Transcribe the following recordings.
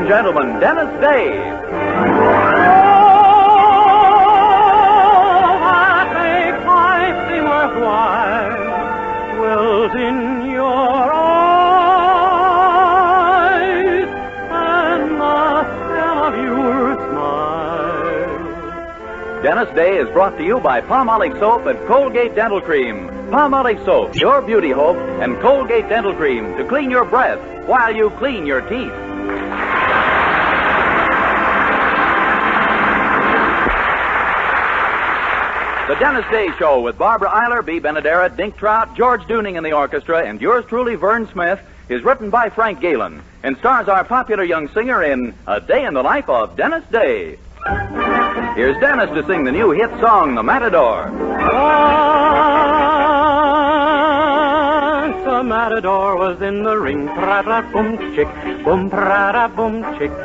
and gentlemen, Dennis Day. That makes life seem worthwhile, dwells in your eyes, and the smell of your smile. Dennis Day is brought to you by Palmolive Soap and Colgate Dental Cream. Palmolive Soap, your beauty hope, and Colgate Dental Cream to clean your breath while you clean your teeth. The Dennis Day Show with Barbara Eiler, B. Benadera, Dink Trout, George Dooning in the orchestra, and yours truly, Vern Smith, is written by Frank Galen and stars our popular young singer in A Day in the Life of Dennis Day. Here's Dennis to sing the new hit song, The Matador. Once a matador was in the ring, pra-da-boom chick, boom pra-da-boom chick. When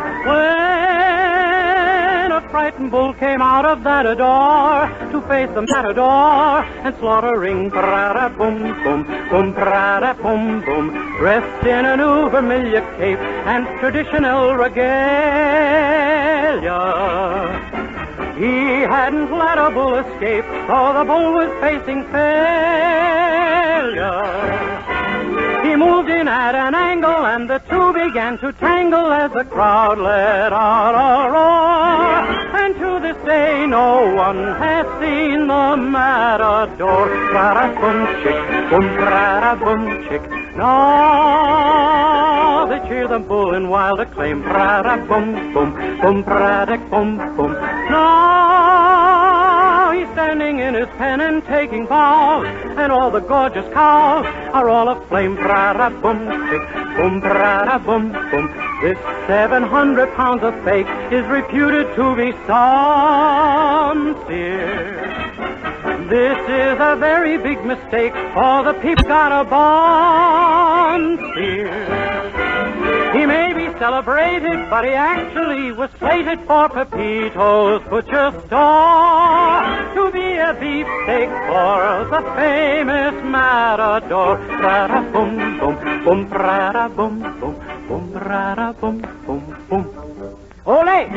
a frightened bull came out of that door to face the matador and slaughter ring, pra-da-boom boom, boom pra-da-boom boom. Dressed in a new vermilion cape and traditional regalia. He hadn't let a bull escape, so the bull was facing failure. He moved in at an angle, and the two began to tangle as the crowd let out a roar. And to this day, no one has seen the matador. Pra-da-boom chick, boom, pra-da-boom chick. Now they cheer the bull in wild acclaim. Pra-da-boom, boom, boom, pra-da-boom, boom. Now he's standing in his pen and taking bows, and all the gorgeous cows are all aflame. Pra-da-boom, chick, boom, pra-da-boom, boom. This 700 pounds of fake is reputed to be sincere. This is a very big mistake, for the people got a bond steer. He may be celebrated, but he actually was slated for Pepito's butcher store to be a beefsteak for the famous matador. Pra-da-boom, boom, boom, pra-da-boom, boom, boom, pra-da-boom, boom, boom. Ole!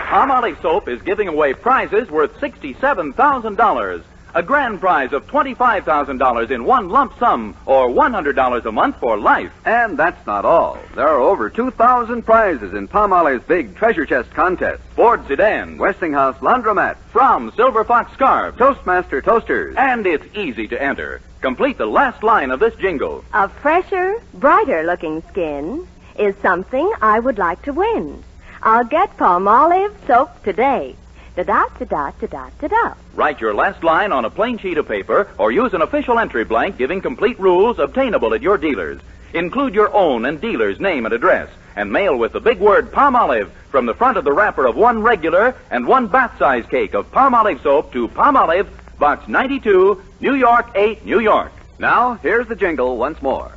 Palmolive Soap is giving away prizes worth $67,000. A grand prize of $25,000 in one lump sum, or $100 a month for life. And that's not all. There are over 2,000 prizes in Palmolive's big treasure chest contest. Ford sedans, Westinghouse laundromat, Fromm Silver Fox scarves, Toastmaster toasters. and it's easy to enter. Complete the last line of this jingle. A fresher, brighter-looking skin is something I would like to win. I'll get Palmolive Soap today. Da-da-da-da-da-da-da. Write your last line on a plain sheet of paper or use an official entry blank giving complete rules obtainable at your dealers. Include your own and dealer's name and address and mail with the big word Palmolive from the front of the wrapper of one regular and one bath-size cake of Palmolive Soap to Palmolive, Box 92, New York 8, New York. Now, here's the jingle once more.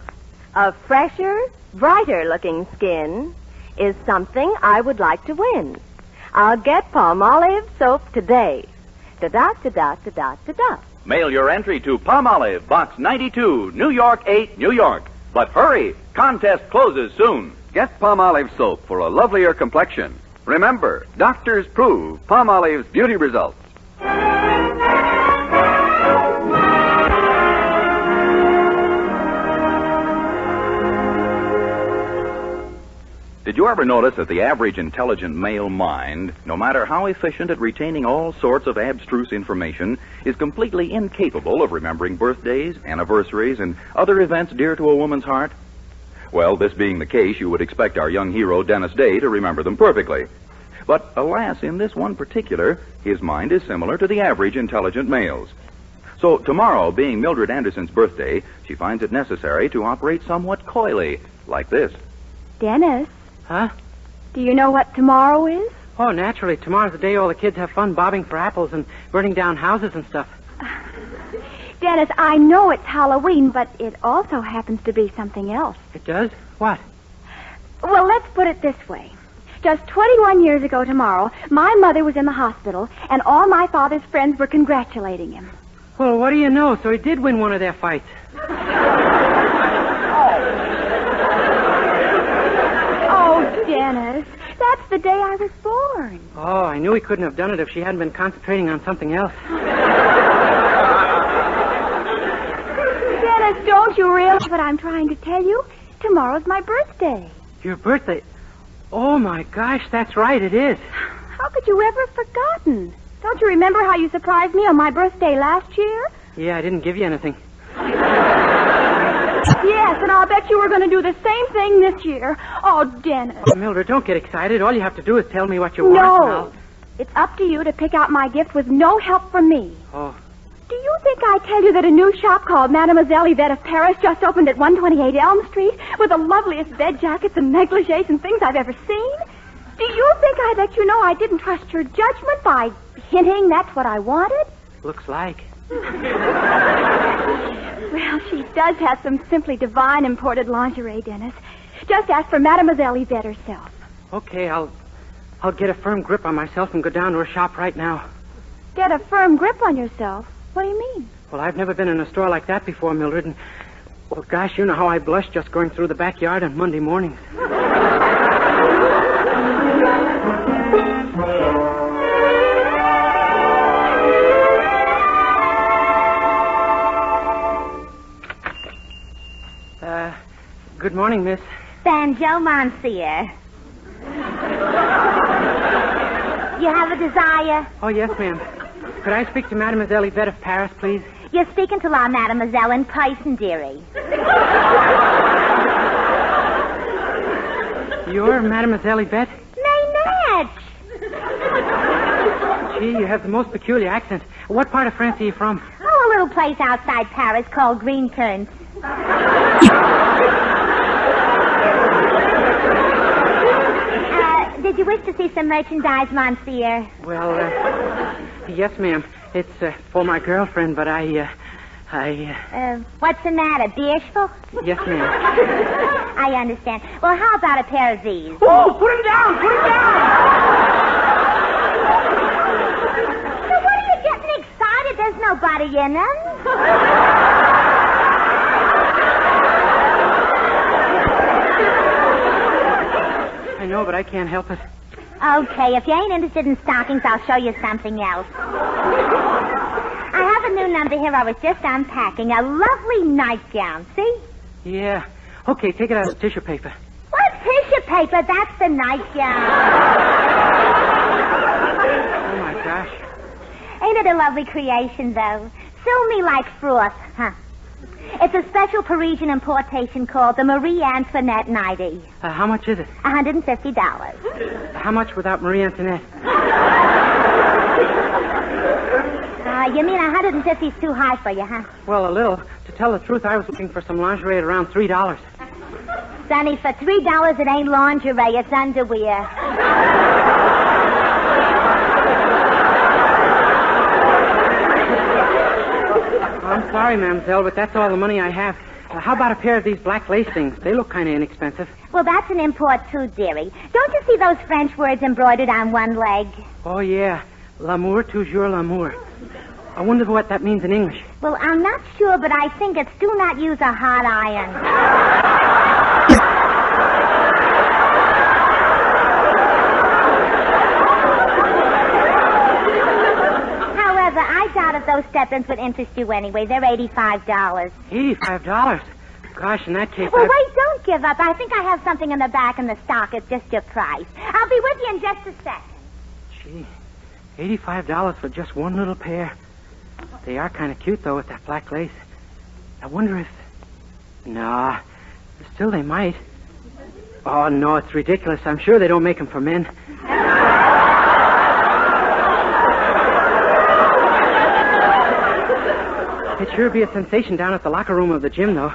A fresher, brighter-looking skin is something I would like to win. I'll get Palmolive Soap today. Da-da-da-da-da-da-da. Mail your entry to Palmolive, Box 92, New York 8, New York. But hurry, contest closes soon. Get Palmolive Soap for a lovelier complexion. Remember, doctors prove Palmolive's beauty results. Did you ever notice that the average intelligent male mind, no matter how efficient at retaining all sorts of abstruse information, is completely incapable of remembering birthdays, anniversaries, and other events dear to a woman's heart? Well, this being the case, you would expect our young hero, Dennis Day, to remember them perfectly. But alas, in this one particular, his mind is similar to the average intelligent male's. So tomorrow, being Mildred Anderson's birthday, she finds it necessary to operate somewhat coyly, like this. Dennis, Huh? do you know what tomorrow is? Oh, naturally. Tomorrow's the day all the kids have fun bobbing for apples and burning down houses and stuff. Dennis, I know it's Halloween, but it also happens to be something else. It does? What? Well, let's put it this way. Just 21 years ago tomorrow, my mother was in the hospital, and all my father's friends were congratulating him. Well, what do you know? So he did win one of their fights. Oh, Dennis, that's the day I was born. Oh, I knew he couldn't have done it if she hadn't been concentrating on something else. Dennis, don't you realize what I'm trying to tell you? Tomorrow's my birthday. Your birthday? Oh, my gosh, that's right, it is. How could you ever have forgotten? Don't you remember how you surprised me on my birthday last year? Yeah, I didn't give you anything. Yes, and I'll bet you were going to do the same thing this year. Oh, Dennis. Oh, Mildred, don't get excited. All you have to do is tell me what you want. No. It's up to you to pick out my gift with no help from me. Oh. Do you think I tell you that a new shop called Mademoiselle Yvette of Paris just opened at 128 Elm Street with the loveliest bed jackets and negligees and things I've ever seen? Do you think I let you know I didn't trust your judgment by hinting that's what I wanted? Looks like. Well, she does have some simply divine imported lingerie, Dennis. Just ask for Mademoiselle Yvette herself. Okay, I'll get a firm grip on myself and go down to her shop right now. Get a firm grip on yourself? What do you mean? Well, I've never been in a store like that before, Mildred, and, well, gosh, you know how I blush just going through the backyard on Monday mornings. Good morning, miss. Banjo Monsieur. You have a desire? Oh, yes, ma'am. Could I speak to Mademoiselle Yvette of Paris, please? You're speaking to La Mademoiselle in person, dearie. You're Mademoiselle Yvette? May match. Gee, you have the most peculiar accent. What part of France are you from? Oh, a little place outside Paris called Green Current. Did you wish to see some merchandise, Monsieur? Well, yes, ma'am. It's for my girlfriend, but What's the matter, bashful? Yes, ma'am. I understand. Well, how about a pair of these? Oh, put him down! Put him down! Well, what are you getting excited? There's nobody in them. I know, but I can't help it. Okay, if you ain't interested in stockings, I'll show you something else. I have a new number here I was just unpacking. A lovely nightgown, see? Yeah. Okay, take it out of the tissue paper. What tissue paper? That's the nightgown. Oh, my gosh. Ain't it a lovely creation, though? Silmy like frost, huh? It's a special Parisian importation called the Marie Antoinette Nightie. How much is it? $150. How much without Marie Antoinette? You mean 150 is too high for you, huh? Well, a little. To tell the truth, I was looking for some lingerie at around $3. Sonny, for $3 it ain't lingerie, it's underwear. I'm sorry, mademoiselle, but that's all the money I have. How about a pair of these black lace things? They look kind of inexpensive. Well, that's an import, too, dearie. Don't you see those French words embroidered on one leg? Oh, yeah. L'amour, toujours l'amour. I wonder what that means in English. Well, I'm not sure, but I think it's do not use a hot iron. However, I doubt if those step-ins would interest you anyway. They're $85. $85? Gosh, in that case, Well, wait, don't give up. I think I have something in the back in the stock at just your price. I'll be with you in just a second. Gee, $85 for just one little pair. They are kind of cute, though, with that black lace. I wonder if... Nah, still they might. Oh, no, it's ridiculous. I'm sure they don't make them for men. It'd sure be a sensation down at the locker room of the gym, though.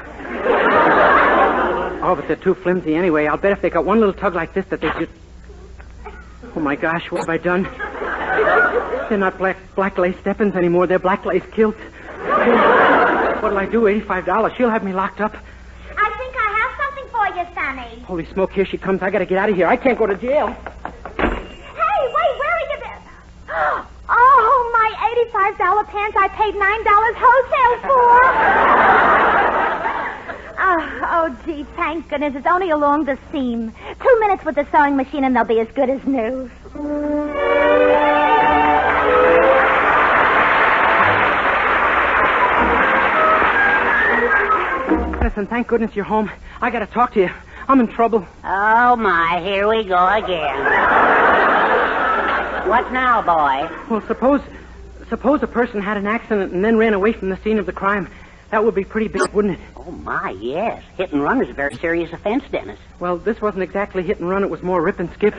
Oh, but they're too flimsy anyway. I'll bet if they got one little tug like this that they just... Oh, my gosh, what have I done? They're not black lace step-ins anymore. They're black lace kilts. What'll I do? $85. She'll have me locked up. I think I have something for you, Sonny. Holy smoke, here she comes. I gotta get out of here. I can't go to jail. $5 pants I paid $9 wholesale for. Oh, gee, thank goodness. It's only along the seam. 2 minutes with the sewing machine and they'll be as good as new. Listen, thank goodness you're home. I gotta talk to you. I'm in trouble. Oh, my, here we go again. What now, boy? Well, suppose a person had an accident and then ran away from the scene of the crime. That would be pretty big, wouldn't it? Oh, my, yes. Hit and run is a very serious offense, Dennis. Well, this wasn't exactly hit and run. It was more rip and skip.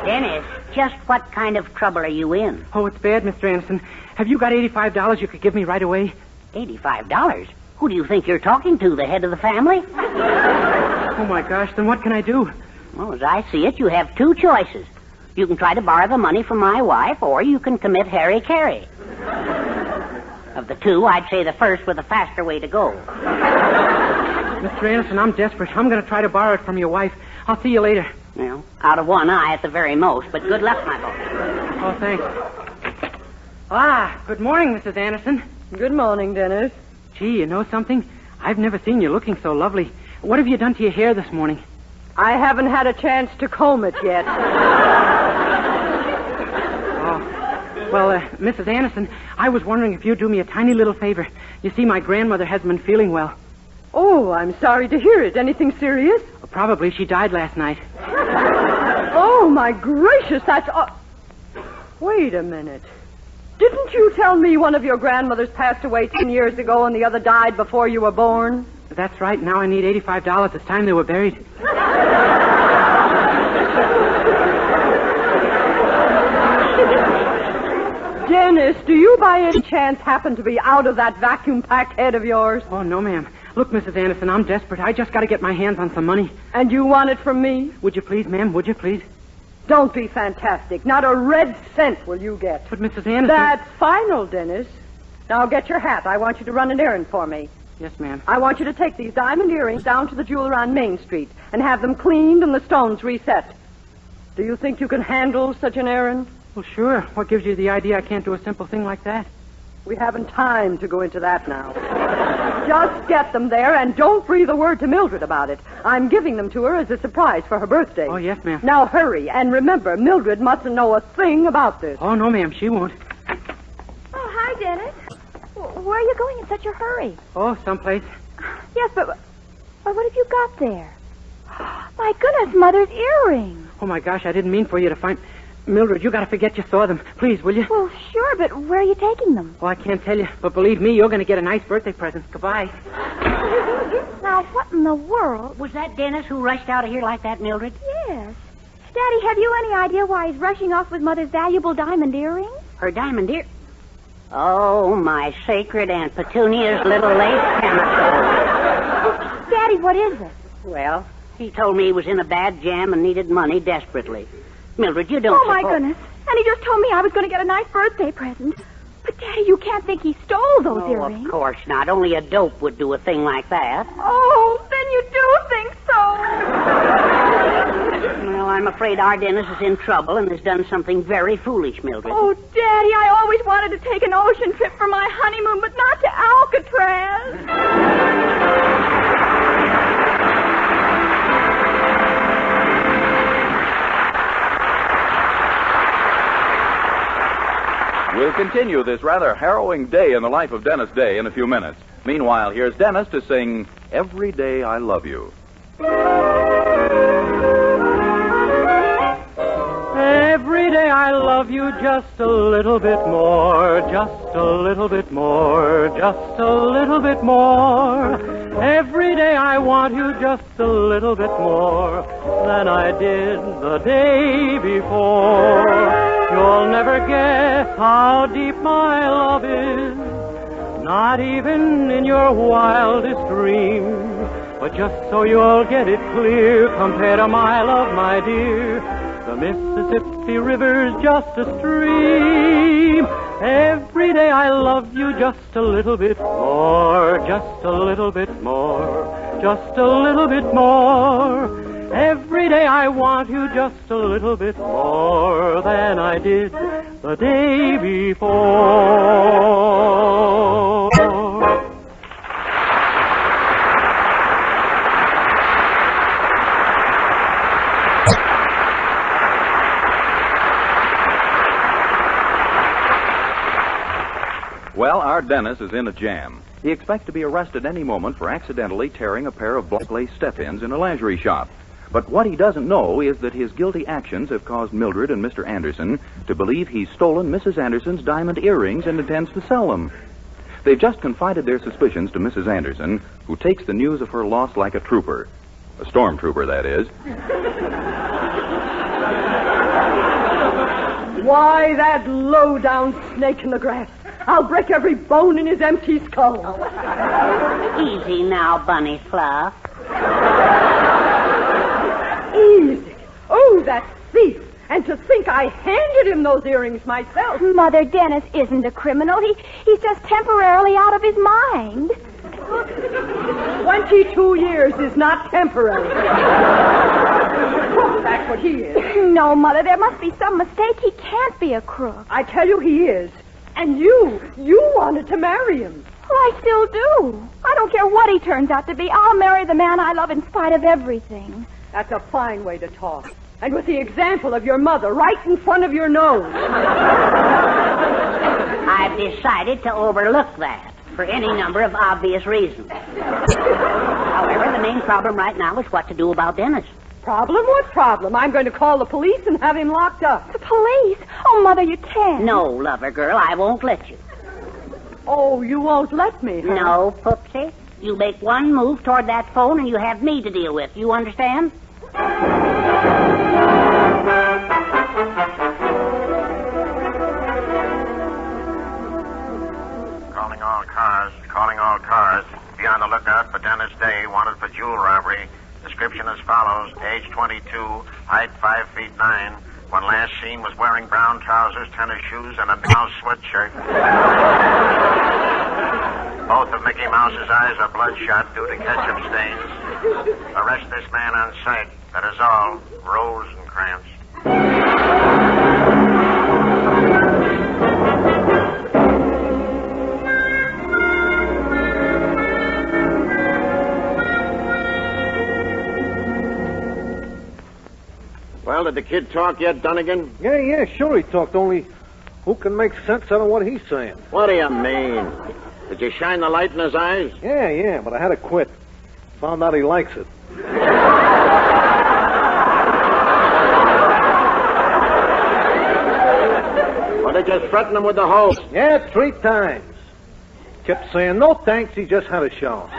Dennis, just what kind of trouble are you in? Oh, it's bad, Mr. Anderson. Have you got $85 you could give me right away? $85? Who do you think you're talking to, the head of the family? Oh, my gosh, then what can I do? Well, as I see it, you have two choices. You can try to borrow the money from my wife, or you can commit hara-kiri. Of the two, I'd say the first was the faster way to go. Mr. Anderson, I'm desperate. I'm going to try to borrow it from your wife. I'll see you later. Well, out of one eye at the very most, but good luck, my boy. Oh, thanks. Ah, good morning, Mrs. Anderson. Good morning, Dennis. Gee, you know something? I've never seen you looking so lovely. What have you done to your hair this morning? I haven't had a chance to comb it yet. Well, Mrs. Anderson, I was wondering if you'd do me a tiny little favor. You see, my grandmother hasn't been feeling well. Oh, I'm sorry to hear it. Anything serious? Well, probably she died last night. Oh, my gracious, that's... Wait a minute. Didn't you tell me one of your grandmothers passed away 10 years ago and the other died before you were born? That's right. Now I need $85. It's time they were buried. Dennis, do you by any chance happen to be out of that vacuum-packed head of yours? Oh, no, ma'am. Look, Mrs. Anderson, I'm desperate. I just got to get my hands on some money. And you want it from me? Would you please, ma'am? Would you please? Don't be fantastic. Not a red cent will you get. But, Mrs. Anderson... That's final, Dennis. Now get your hat. I want you to run an errand for me. Yes, ma'am. I want you to take these diamond earrings down to the jeweler on Main Street and have them cleaned and the stones reset. Do you think you can handle such an errand? Well, sure. What gives you the idea I can't do a simple thing like that? We haven't time to go into that now. Just get them there and don't breathe a word to Mildred about it. I'm giving them to her as a surprise for her birthday. Oh, yes, ma'am. Now hurry, and remember, Mildred mustn't know a thing about this. Oh, no, ma'am, she won't. Oh, hi, Dennis. Where are you going in such a hurry? Oh, someplace. Yes, but what have you got there? My goodness, Mother's earrings. Oh, my gosh, I didn't mean for you to find... Mildred, you got to forget you saw them. Please, will you? Well, sure, but where are you taking them? Oh, I can't tell you. But believe me, you're going to get a nice birthday present. Goodbye. Now, what in the world? Was that Dennis who rushed out of here like that, Mildred? Yes. Daddy, have you any idea why he's rushing off with Mother's valuable diamond earrings? Her diamond ear... Oh, my sacred Aunt Petunia's little lace chemical. Daddy, what is it? Well, he told me he was in a bad jam and needed money desperately. Mildred, you don't Oh, my goodness. And he just told me I was going to get a nice birthday present. But, Daddy, you can't think he stole those Oh, earrings. of course not. Only a dope would do a thing like that. Oh, then you do think so. Well, I'm afraid our Dennis is in trouble and has done something very foolish, Mildred. Oh, Daddy, I always wanted to take an ocean trip for my honeymoon, but not to Alcatraz. We'll continue this rather harrowing day in the life of Dennis Day in a few minutes. Meanwhile, here's Dennis to sing Every Day I Love You. Every day I love you just a little bit more, just a little bit more, just a little bit more. Every day I want you just a little bit more than I did the day before. You'll never guess how deep my love is, not even in your wildest dreams. But just so you'll get it clear, compare to my love, my dear. The Mississippi River's just a stream. Every day I love you just a little bit more, just a little bit more, just a little bit more. Every day I want you just a little bit more than I did the day before. Well, our Dennis is in a jam. He expects to be arrested any moment for accidentally tearing a pair of black lace step-ins in a lingerie shop. But what he doesn't know is that his guilty actions have caused Mildred and Mr. Anderson to believe he's stolen Mrs. Anderson's diamond earrings and intends to sell them. They've just confided their suspicions to Mrs. Anderson, who takes the news of her loss like a trooper. A stormtrooper, that is. Why, that low-down snake in the grass. I'll break every bone in his empty skull. Easy now, Bunny Fluff. Easy. Oh, that thief. And to think I handed him those earrings myself. Mother, Dennis isn't a criminal. He's just temporarily out of his mind. 22 years is not temporary. That's what he is. No, Mother, there must be some mistake. He can't be a crook. I tell you he is. And you wanted to marry him. Well, I still do. I don't care what he turns out to be. I'll marry the man I love in spite of everything. That's a fine way to talk. And with the example of your mother right in front of your nose. I've decided to overlook that for any number of obvious reasons. However, the main problem right now is what to do about Dennis. Problem? What problem? I'm going to call the police and have him locked up. The police? Oh, Mother, you can't. No, lover girl, I won't let you. Oh, you won't let me, huh? No, Poopsie. You make one move toward that phone and you have me to deal with. You understand? Calling all cars. Be on the lookout for Dennis Day, wanted for jewel robbery. Description as follows. Age 22, height 5 feet 9. When last seen was wearing brown trousers, tennis shoes, and a mouse sweatshirt. Both of Mickey Mouse's eyes are bloodshot due to ketchup stains. Arrest this man on sight. That is all. Rosencrantz. Well, did the kid talk yet, Dunnigan? Yeah, sure he talked, only who can make sense out of what he's saying? What do you mean? Did you shine the light in his eyes? Yeah, but I had to quit. Found out he likes it. Or did you threaten him with the hose? Yeah, 3 times. Kept saying, no thanks, he just had a shower.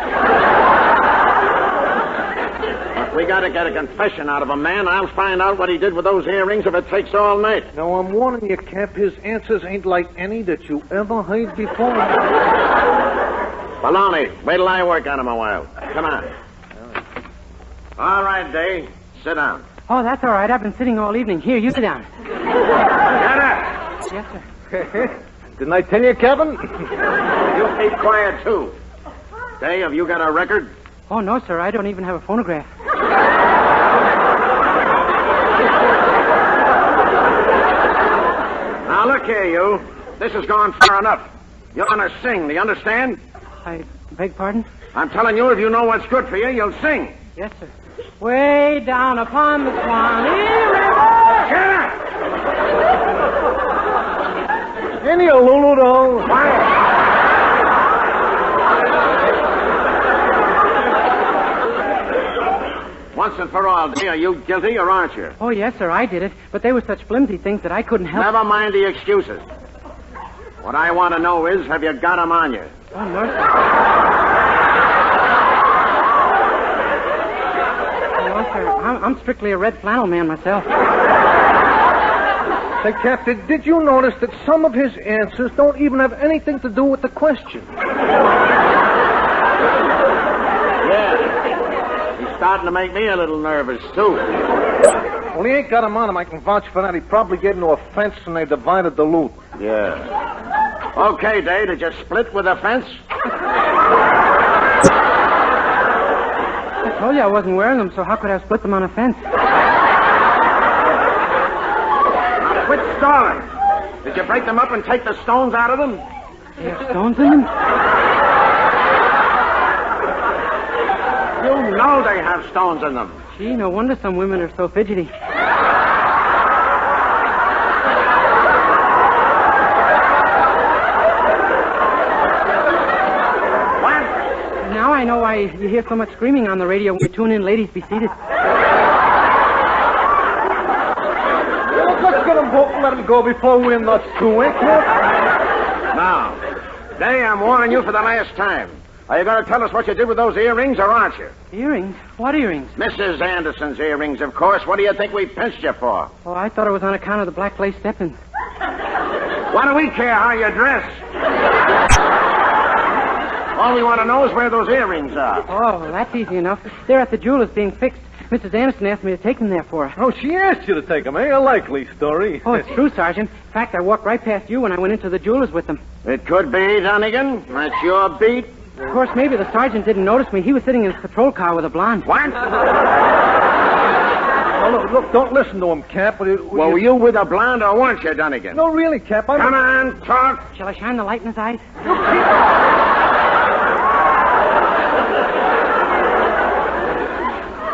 We gotta get a confession out of him, man. I'll find out what he did with those earrings if it takes all night. Now, I'm warning you, Cap, his answers ain't like any that you ever heard before. Baloney, wait till I work on him a while. Come on. All right, Day. Sit down. Oh, that's all right. I've been sitting all evening. Here, you sit down. Get up! Yes, sir. Didn't I tell you, Kevin? You keep quiet, too. Day, have you got a record? Oh, no, sir. I don't even have a phonograph. Now, look here, you. This has gone far enough. You're going to sing, do you understand? I beg pardon? I'm telling you, if you know what's good for you, you'll sing. Yes, sir. Way down upon the Swanee River. Shut up! Any a Lulu, though. Quiet. Once and for all, Day, are you guilty or aren't you? Oh, yes, sir. I did it. But they were such flimsy things that I couldn't help. Never mind the excuses. What I want to know is, have you got them on you? Oh, no, sir. No, sir. I'm strictly a red flannel man myself. Say, Cap, did you notice that some of his answers don't even have anything to do with the question? Yeah. He's starting to make me a little nervous, too. Well, he ain't got him on him. I can vouch for that. He probably get into a fence and they divided the loot. Yeah. Okay, Day, did you split with the fence? told you I wasn't wearing them, so how could I have split them on a fence? Now, quit stalling. Did you break them up and take the stones out of them? They have stones in them? You know they have stones in them. Gee, no wonder some women are so fidgety. What? Now I know why you hear so much screaming on the radio when you tune in. Ladies, be seated. Well, let's get them both and let them go before we're nuts too, eh, Cap? Now, Day, I'm warning you for the last time. Are you going to tell us what you did with those earrings, or aren't you? Earrings? What earrings? Mrs. Anderson's earrings, of course. What do you think we pinched you for? Oh, I thought it was on account of the black lace step-ins. What do we care how you dress? All we want to know is where those earrings are. Oh, well, that's easy enough. They're at the jeweler's being fixed. Mrs. Anderson asked me to take them there for her. Oh, she asked you to take them, eh? A likely story. Oh, it's true, Sergeant. In fact, I walked right past you when I went into the jeweler's with them. It could be, Dunnigan. That's your beat. Of course, maybe the sergeant didn't notice me. He was sitting in his patrol car with a blonde. What? Oh, look, don't listen to him, Cap. Well, were you with a blonde or weren't you, Dunnigan? No, really, Cap. Come on, talk. Shall I shine the light in his eyes?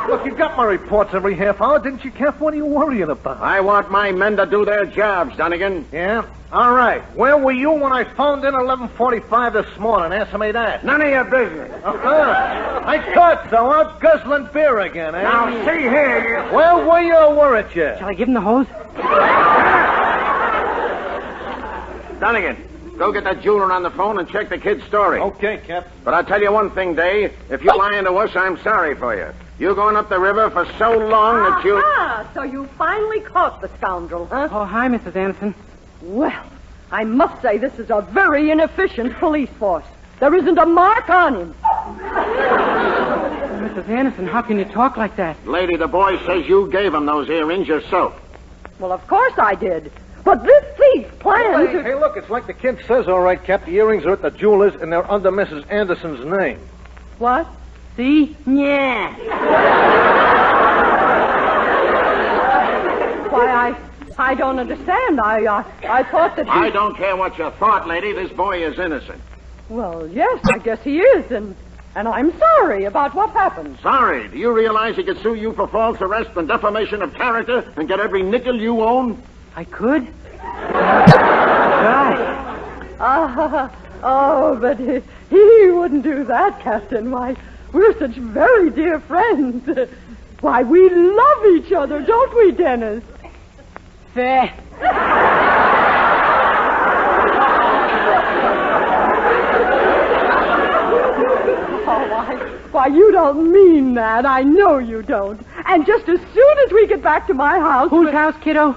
Look, you got my reports every half hour, didn't you, Cap? What are you worrying about? I want my men to do their jobs, Dunnigan. Yeah? All right. Where were you when I phoned in 11:45 this morning? Answer me that. None of your business. I thought so. Out guzzling beer again, eh? Now, see here, you... Where were you or weren't you? Shall I give him the hose? Dunnigan, go get that jeweler on the phone and check the kid's story. Okay, Cap. But I'll tell you one thing, Day. If you're lying to us, I'm sorry for you. You're going up the river for so long that you... Ah, so you finally caught the scoundrel, huh? Oh, hi, Mrs. Anderson. Well, I must say this is a very inefficient police force. There isn't a mark on him. Mrs. Anderson, how can you talk like that? Lady, the boy says you gave him those earrings yourself. Well, of course I did. But this thief planned to... Hey, look, it's like the kid says, all right, Cap. The earrings are at the jeweler's, and they're under Mrs. Anderson's name. What? See? Yeah. Why, I don't understand. I thought that he... I don't care what you thought, lady. This boy is innocent. Well, yes, I guess he is, and I'm sorry about what happened. Sorry. Do you realize he could sue you for false arrest and defamation of character and get every nickel you own? I could? But he wouldn't do that, Captain. Why, we're such very dear friends. Why, we love each other, don't we, Dennis? Fair. Why, you don't mean that. I know you don't. And just as soon as we get back to my house... Whose house, kiddo?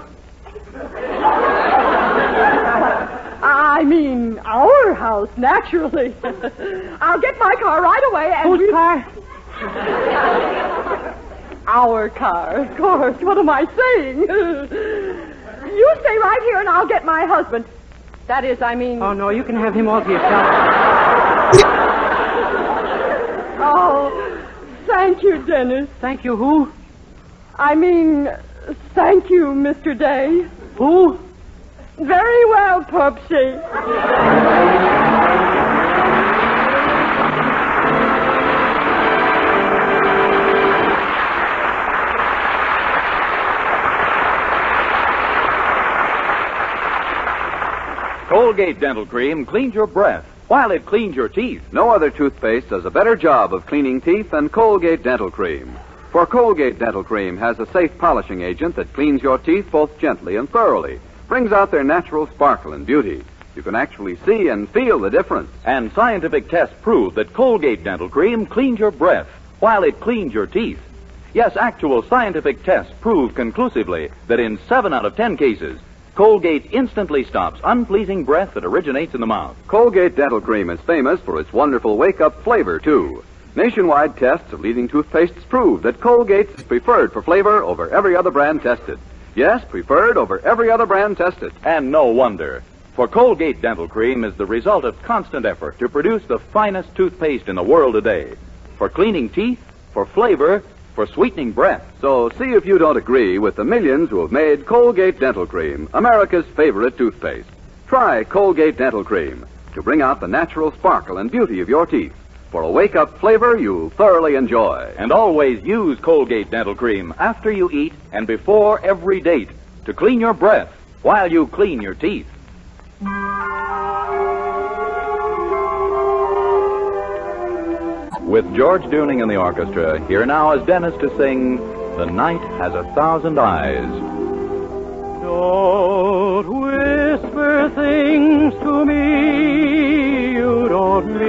I mean, our house, naturally. I'll get my car right away and... Whose car? Our car, of course. What am I saying? You stay right here and I'll get my husband. That is, I mean... Oh, no, you can have him all to yourself. Oh, thank you, Dennis. Thank you, who? I mean, thank you, Mr. Day. Who? Very well, Pupsy. Colgate Dental Cream cleans your breath while it cleans your teeth. No other toothpaste does a better job of cleaning teeth than Colgate Dental Cream. For Colgate Dental Cream has a safe polishing agent that cleans your teeth both gently and thoroughly, brings out their natural sparkle and beauty. You can actually see and feel the difference. And scientific tests prove that Colgate Dental Cream cleans your breath while it cleans your teeth. Yes, actual scientific tests prove conclusively that in 7 out of 10 cases, Colgate instantly stops unpleasing breath that originates in the mouth. Colgate Dental Cream is famous for its wonderful wake-up flavor, too. Nationwide tests of leading toothpastes prove that Colgate is preferred for flavor over every other brand tested. Yes, preferred over every other brand tested. And no wonder. For Colgate Dental Cream is the result of constant effort to produce the finest toothpaste in the world today. For cleaning teeth, for flavor, for sweetening breath. So see if you don't agree with the millions who have made Colgate Dental Cream America's favorite toothpaste. Try Colgate Dental Cream to bring out the natural sparkle and beauty of your teeth for a wake-up flavor you'll thoroughly enjoy. And always use Colgate Dental Cream after you eat and before every date to clean your breath while you clean your teeth. With George Dooning in the orchestra, here now is Dennis to sing The Night Has 1,000 Eyes. Don't whisper things to me you don't mean,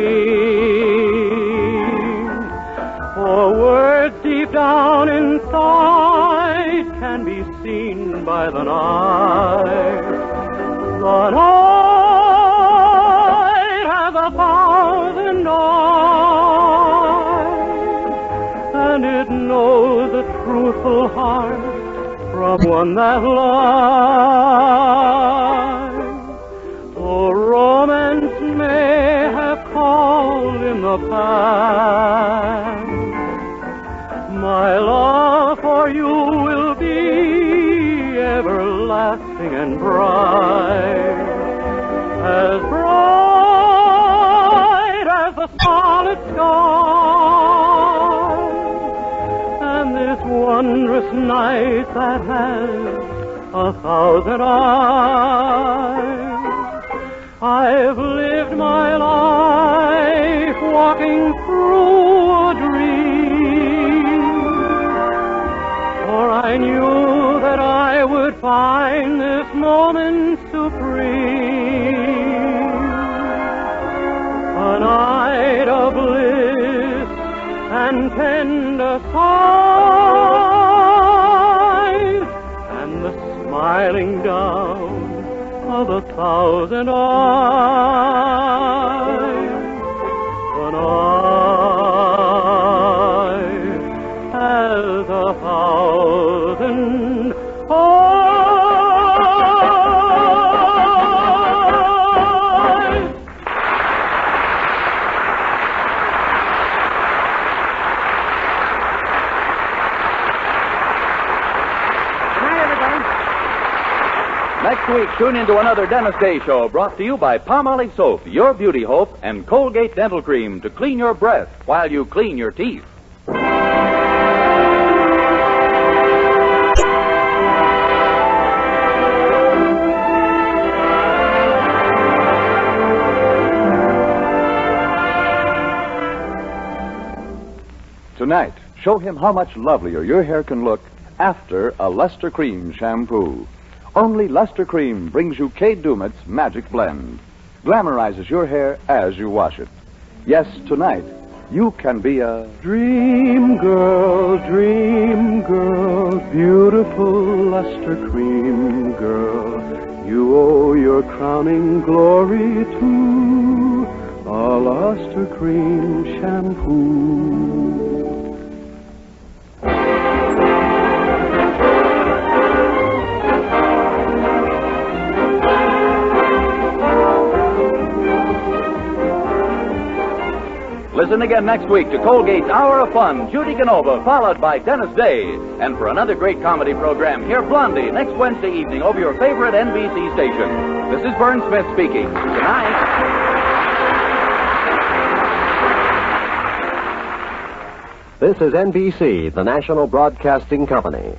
for words deep down inside can be seen by the night. The night has 1,000 eyes, and it knows a truthful heart from one that lies. Though romance may have called in the past, my love for you will be everlasting and bright as the solid sky. And this wondrous night that has 1,000 eyes, I've lived my life walking through a dream, for I knew that I would find this moment supreme, a night of bliss and tender sighs, and the smiling down of 1,000 eyes. The night has 1,000 eyes. Next week, tune into another Dennis Day Show brought to you by Palmolive Soap, your beauty hope, and Colgate Dental Cream to clean your breath while you clean your teeth. Tonight, show him how much lovelier your hair can look after a Luster Cream shampoo. Only Luster Cream brings you Kay Daumit's Magic Blend. Glamorizes your hair as you wash it. Yes, tonight, you can be a Dream girl, beautiful Luster Cream girl. You owe your crowning glory to a Luster Cream shampoo. Listen again next week to Colgate's Hour of Fun, Judy Canova, followed by Dennis Day. And for another great comedy program, hear Blondie next Wednesday evening over your favorite NBC station. This is Vern Smith speaking. Good night. This is NBC, the national broadcasting company.